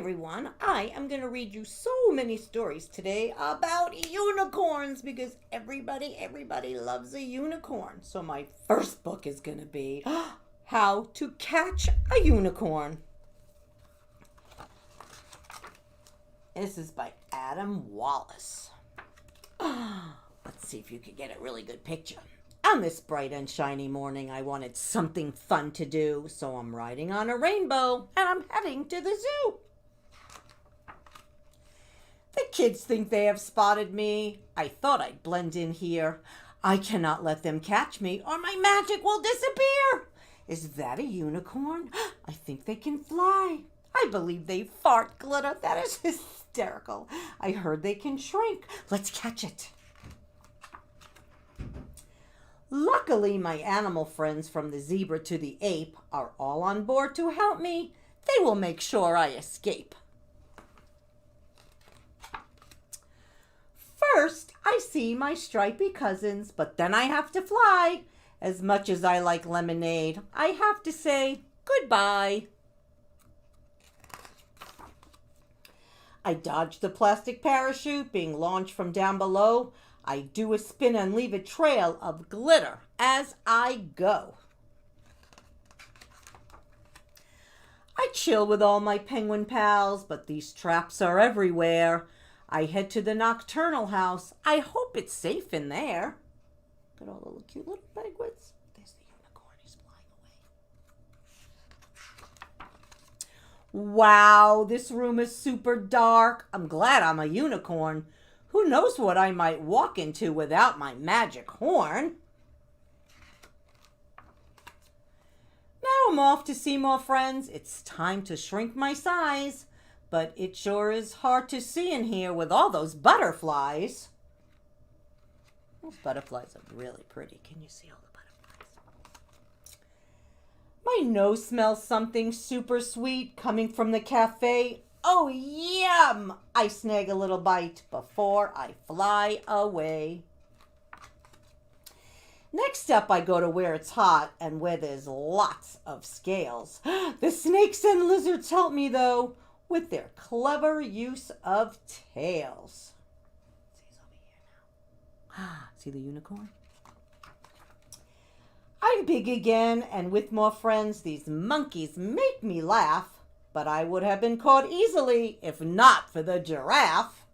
everyone, I am going to read you so many stories today about unicorns because everybody loves a unicorn. So my first book is going to be How to Catch a Unicorn. This is by Adam Wallace. Let's see if you can get a really good picture. On this bright and shiny morning, I wanted something fun to do, so I'm riding on a rainbow and I'm heading to the zoo. The kids think they have spotted me. I thought I'd blend in here. I cannot let them catch me or my magic will disappear. Is that a unicorn? I think they can fly. I believe they fart glitter. That is hysterical. I heard they can shrink. Let's catch it. Luckily, my animal friends from the zebra to the ape are all on board to help me. They will make sure I escape. First, I see my stripy cousins, but then I have to fly. As much as I like lemonade, I have to say goodbye. I dodge the plastic parachute being launched from down below. I do a spin and leave a trail of glitter as I go. I chill with all my penguin pals, but these traps are everywhere. I head to the nocturnal house. I hope it's safe in there. Look at all the cute little penguins. There's the unicorn. He's flying away. Wow, this room is super dark. I'm glad I'm a unicorn. Who knows what I might walk into without my magic horn? Now I'm off to see more friends. It's time to shrink my size. But it sure is hard to see in here with all those butterflies. Those butterflies are really pretty. Can you see all the butterflies? My nose smells something super sweet coming from the cafe. Oh, yum! I snag a little bite before I fly away. Next up, I go to where it's hot and where there's lots of scales. The snakes and lizards help me, though, with their clever use of tails. He's over here now. See the unicorn? I'm big again, and with more friends, these monkeys make me laugh. But I would have been caught easily if not for the giraffe.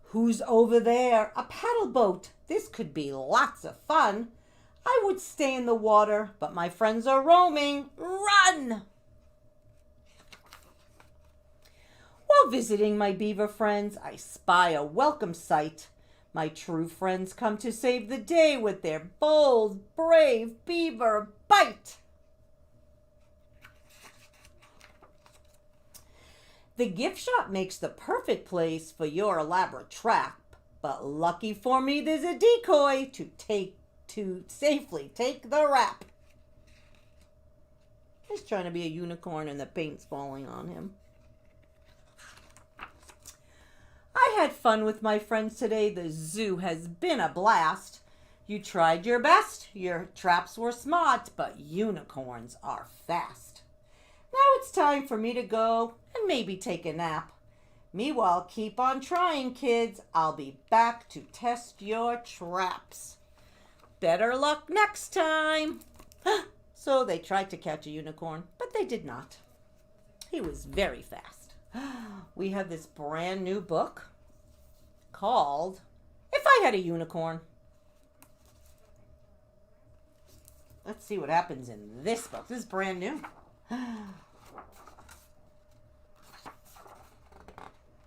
Who's over there? A paddle boat. This could be lots of fun. I would stay in the water, but my friends are roaming. Run! While visiting my beaver friends, I spy a welcome sight. My true friends come to save the day with their bold, brave beaver bite. The gift shop makes the perfect place for your elaborate trap, but lucky for me, there's a decoy to safely take the rap. He's trying to be a unicorn and the paint's falling on him. I had fun with my friends today. The zoo has been a blast. You tried your best. Your traps were smart, but unicorns are fast. Now it's time for me to go and maybe take a nap. Meanwhile, keep on trying, kids. I'll be back to test your traps. Better luck next time. So they tried to catch a unicorn, but they did not. He was very fast. We have this brand new book called If I Had a Unicorn. Let's see what happens in this book. This is brand new.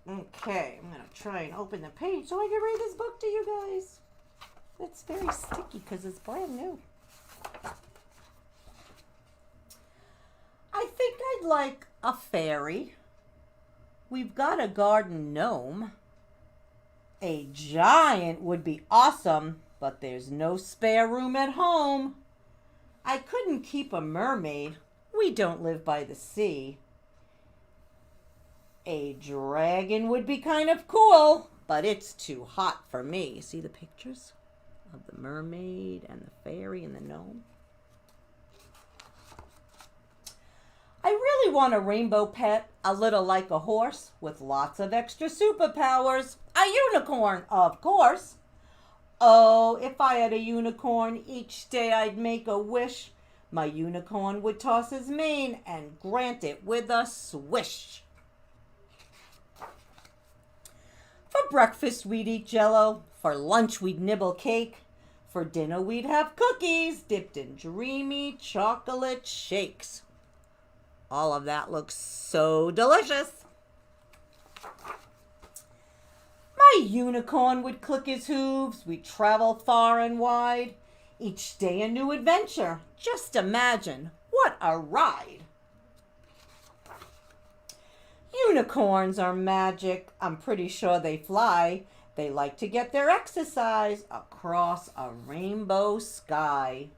Okay, I'm going to try and open the page so I can read this book to you guys. It's very sticky because it's brand new. I think I'd like a fairy. We've got a garden gnome. A giant would be awesome, but there's no spare room at home. I couldn't keep a mermaid. We don't live by the sea. A dragon would be kind of cool, but it's too hot for me. See the pictures of the mermaid and the fairy and the gnome? Really want a rainbow pet, a little like a horse, with lots of extra superpowers. A unicorn, of course. Oh, if I had a unicorn, each day I'd make a wish. My unicorn would toss his mane and grant it with a swish. For breakfast we'd eat jello, for lunch we'd nibble cake, for dinner we'd have cookies dipped in dreamy chocolate shakes. All of that looks so delicious. My unicorn would click his hooves, we'd travel far and wide. Each day a new adventure, just imagine, what a ride. Unicorns are magic, I'm pretty sure they fly. They like to get their exercise across a rainbow sky.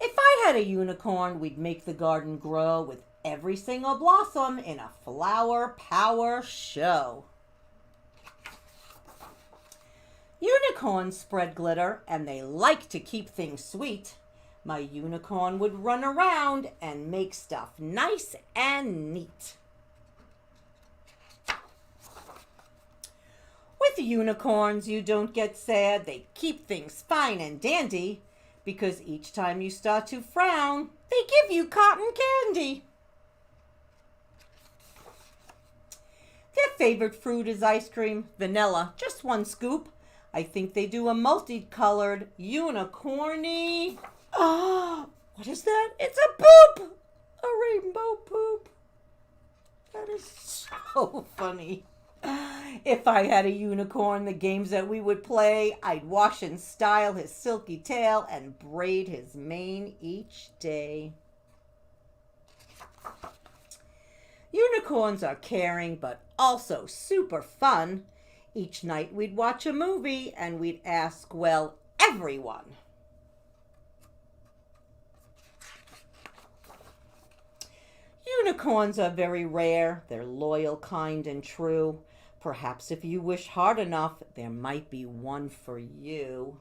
If I had a unicorn, we'd make the garden grow with every single blossom in a flower power show. Unicorns spread glitter and they like to keep things sweet. My unicorn would run around and make stuff nice and neat. With unicorns, you don't get sad. They keep things fine and dandy because each time you start to frown, they give you cotton candy. Their favorite fruit is ice cream, vanilla, just one scoop. I think they do a multicolored unicorny. Oh, what is that? It's a poop! A rainbow poop. That is so funny. If I had a unicorn, the games that we would play, I'd wash and style his silky tail and braid his mane each day. Unicorns are caring but also super fun. Each night we'd watch a movie and we'd ask, well, everyone. Unicorns are very rare. They're loyal, kind, and true. Perhaps if you wish hard enough, there might be one for you.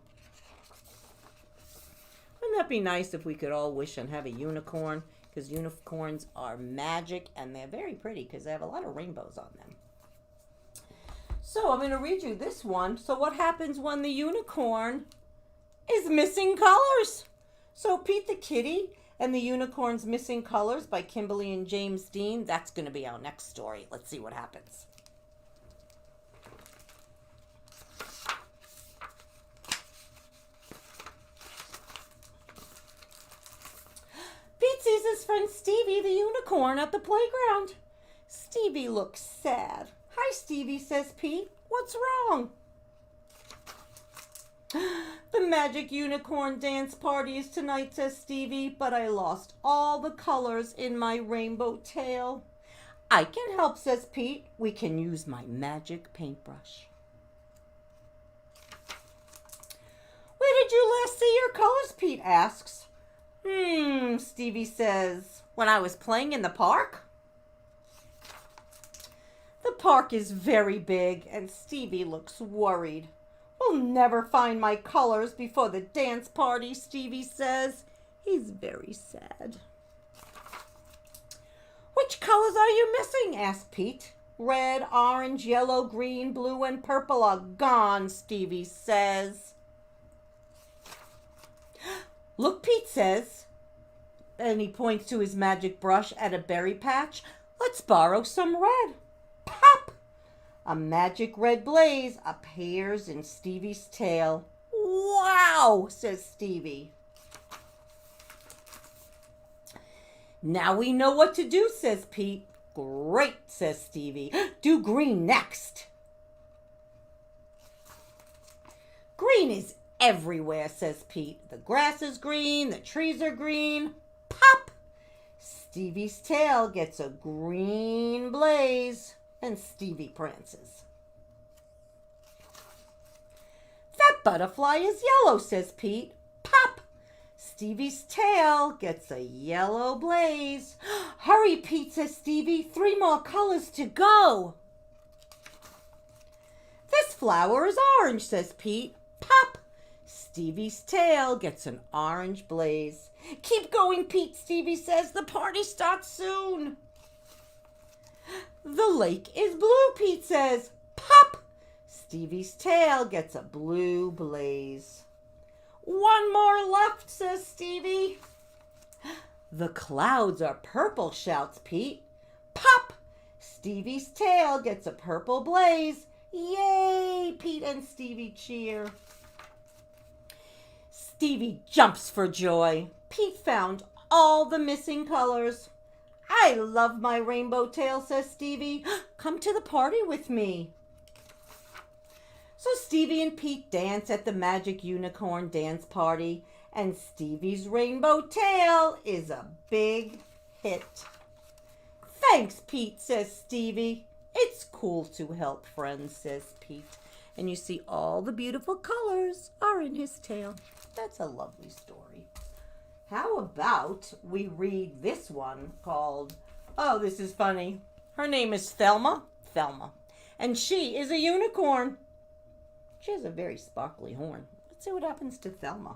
Wouldn't that be nice if we could all wish and have a unicorn? Because unicorns are magic and they're very pretty because they have a lot of rainbows on them. So I'm going to read you this one. So what happens when the unicorn is missing colors? So Pete the Kitty and the Unicorn's Missing Colors by Kimberly and James Dean. That's going to be our next story. Let's see what happens. Pete sees his friend Stevie the unicorn at the playground. Stevie looks sad. Hi, Stevie, says Pete. What's wrong? The magic unicorn dance party is tonight, says Stevie, but I lost all the colors in my rainbow tail. I can help, says Pete. We can use my magic paintbrush. Where did you last see your colors? Pete asks. Stevie says, when I was playing in the park. The park is very big and Stevie looks worried. We'll never find my colors before the dance party, Stevie says. He's very sad. Which colors are you missing? Asked Pete. Red, orange, yellow, green, blue, and purple are gone, Stevie says. Look, Pete says, and he points to his magic brush at a berry patch. Let's borrow some red. Pop! A magic red blaze appears in Stevie's tail. Wow, says Stevie. Now we know what to do, says Pete. Great, says Stevie. Do green next. Green is everywhere, says Pete. The grass is green, the trees are green. Pop! Stevie's tail gets a green blaze, and Stevie prances. That butterfly is yellow, says Pete. Pop! Stevie's tail gets a yellow blaze. Hurry, Pete, says Stevie. 3 more colors to go. This flower is orange, says Pete. Pop! Stevie's tail gets an orange blaze. Keep going, Pete, Stevie says. The party starts soon. The lake is blue, Pete says. Pop! Stevie's tail gets a blue blaze. One more left, says Stevie. The clouds are purple, shouts Pete. Pop! Stevie's tail gets a purple blaze. Yay! Pete and Stevie cheer. Stevie jumps for joy. Pete found all the missing colors. I love my rainbow tail, says Stevie. Come to the party with me. So Stevie and Pete dance at the Magic Unicorn dance party, and Stevie's rainbow tail is a big hit. Thanks, Pete, says Stevie. It's cool to help friends, says Pete. And you see all the beautiful colors are in his tail. That's a lovely story. How about we read this one called, oh, this is funny. Her name is Thelma, and she is a unicorn. She has a very sparkly horn. Let's see what happens to Thelma.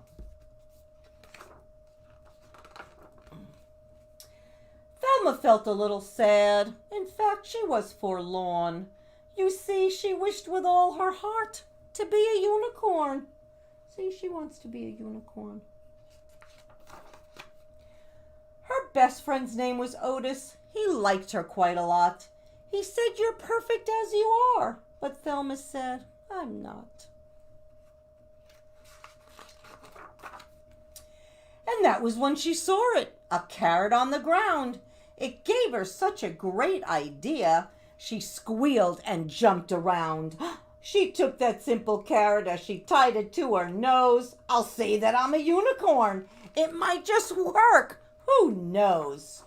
Thelma felt a little sad. In fact, she was forlorn. You see, she wished with all her heart to be a unicorn. See, she wants to be a unicorn. Her best friend's name was Otis. He liked her quite a lot. He said, "You're perfect as you are." But Thelma said, "I'm not." And that was when she saw it, a carrot on the ground. It gave her such a great idea. She squealed and jumped around. She took that simple carrot as she tied it to her nose. I'll say that I'm a unicorn. It might just work. Who knows?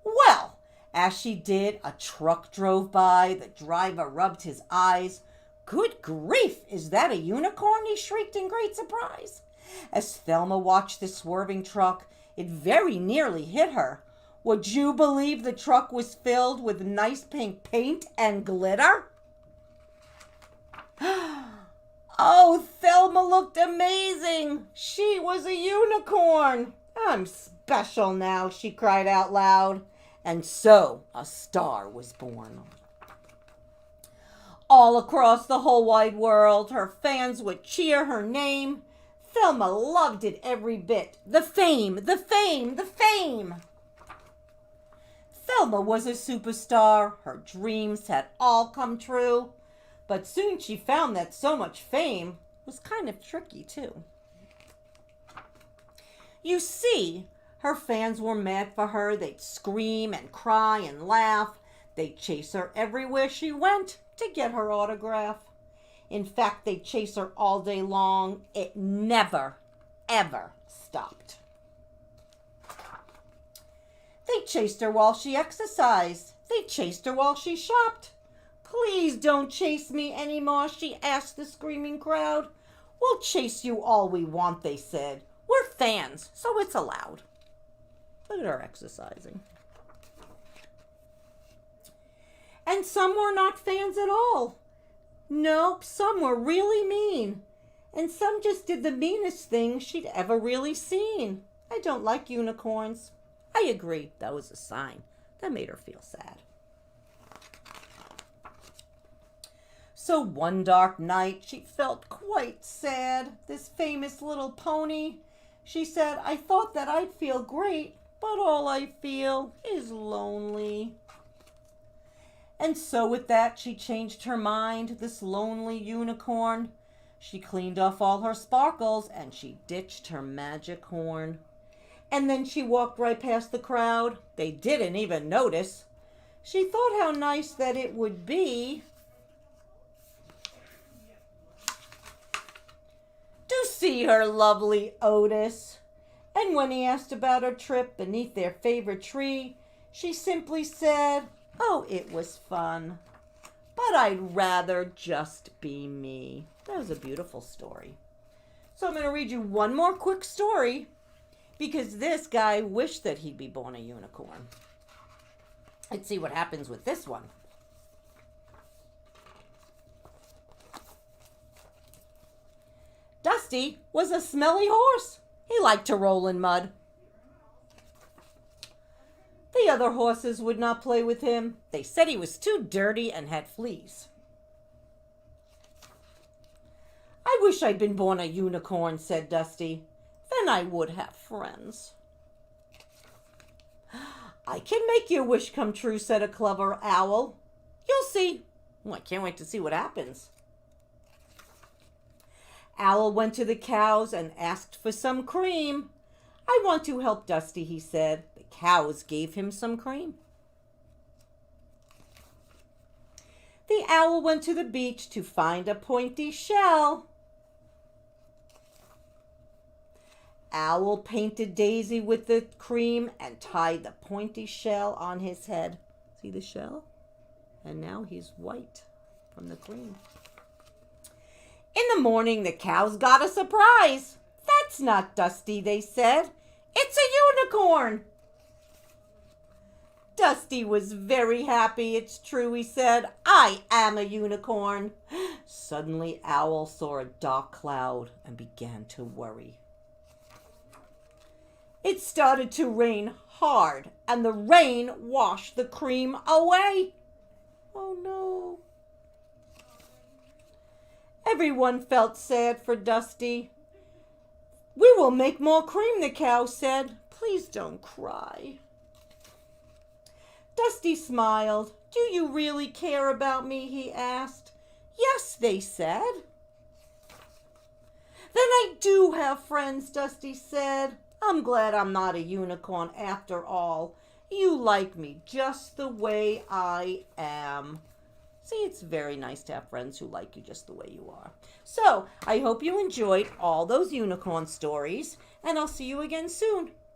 Well, as she did, a truck drove by. The driver rubbed his eyes. Good grief, is that a unicorn? He shrieked in great surprise. As Thelma watched the swerving truck, it very nearly hit her. Would you believe the truck was filled with nice pink paint and glitter? Oh, Thelma looked amazing. She was a unicorn. I'm special now, she cried out loud. And so a star was born. All across the whole wide world, her fans would cheer her name. Thelma loved it every bit. The fame, the fame, the fame. Thelma was a superstar. Her dreams had all come true. But soon she found that so much fame was kind of tricky too. You see, her fans were mad for her. They'd scream and cry and laugh. They'd chase her everywhere she went to get her autograph. In fact, they'd chase her all day long. It never, ever stopped. They chased her while she exercised. They chased her while she shopped. Please don't chase me anymore, she asked the screaming crowd. We'll chase you all we want, they said. We're fans, so it's allowed. Look at her exercising. And some were not fans at all. Nope, some were really mean. And some just did the meanest thing she'd ever really seen. I don't like unicorns. I agree, that was a sign. That made her feel sad. So one dark night, she felt quite sad. This famous little pony, she said, I thought that I'd feel great, but all I feel is lonely. And so with that, she changed her mind, this lonely unicorn. She cleaned off all her sparkles, and she ditched her magic horn. And then she walked right past the crowd. They didn't even notice. She thought how nice that it would be to see her lovely Otis. And when he asked about her trip beneath their favorite tree, she simply said, oh, it was fun, but I'd rather just be me. That was a beautiful story. So I'm going to read you one more quick story because this guy wished that he'd be born a unicorn. Let's see what happens with this one. Dusty was a smelly horse. He liked to roll in mud. The other horses would not play with him. They said he was too dirty and had fleas. I wish I'd been born a unicorn, said Dusty. Then I would have friends. I can make your wish come true, said a clever owl. You'll see. I can't wait to see what happens. Owl went to the cows and asked for some cream. I want to help Dusty, he said. The cows gave him some cream. The owl went to the beach to find a pointy shell. Owl painted Daisy with the cream and tied the pointy shell on his head. See the shell? And now he's white from the cream. In the morning, the cows got a surprise. That's not Dusty, they said. It's a unicorn. Dusty was very happy. It's true, he said. I am a unicorn. Suddenly, Owl saw a dark cloud and began to worry. It started to rain hard, and the rain washed the cream away. Oh no. Everyone felt sad for Dusty. We will make more cream, the cow said. Please don't cry. Dusty smiled. Do you really care about me? He asked. Yes, they said. Then I do have friends, Dusty said. I'm glad I'm not a unicorn after all. You like me just the way I am. See, it's very nice to have friends who like you just the way you are. So, I hope you enjoyed all those unicorn stories, and I'll see you again soon.